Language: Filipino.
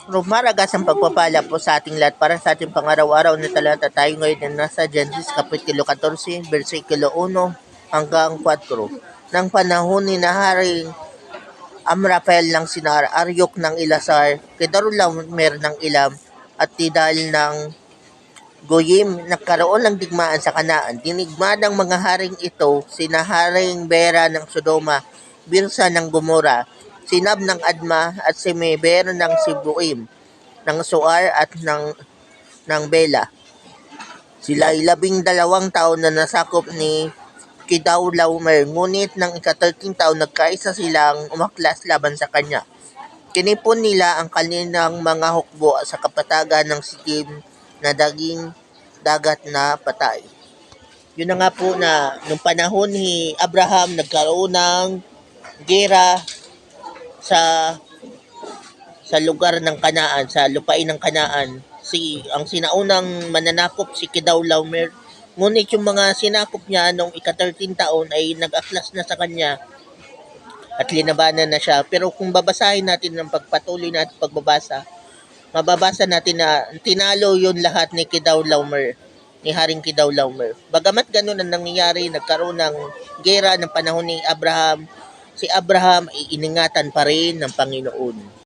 Rumaragasang pagpapala po sa ating lahat para sa ating pang-araw-araw na talata. Tayo ngayon ay nasa Genesis Kapitulo 14, versikulo 1 hanggang 4. Nang panahon ni na Haring Amraphel ng Sinar, Aryok ng Elasar, Kedorlaomer ng Ilam, at Tidal ng Goyim, nagkaroon ng digmaan sa Kanaan. Dinigma ng mga haring ito sina Haring Bera ng Sodoma, Birsa ng Gomora, Sinab ng Adma at si Meber ng Sibuim, ng Soar at ng Bela. Sila ay 12 taon na nasakop ni Kedorlaomer, ngunit ng ika-13 taon nagkaisa silang umaklas laban sa kanya. Kinipon nila ang kanilang mga hukbo sa kapatagan ng Sidim na daging dagat na patay. Yun na nga po na nung panahon ni Abraham nagkaroon ng gera sa lugar ng Kanaan, sa lupain ng Kanaan. Ang sinaunang mananakop si Kedorlaomer, ngunit yung mga sinakop niya nung ika-13 taon ay nag-aklas na sa kanya at linabanan na siya. Pero kung babasahin natin ng pagpatuloy natin pagbabasa, mababasa natin na tinalo yun lahat ni Kedorlaomer, ni Haring Kedorlaomer. Bagamat ganun ang nangyayari, nagkaroon ng gera ng panahon ni Abraham, si Abraham ay iningatan pa rin ng Panginoon.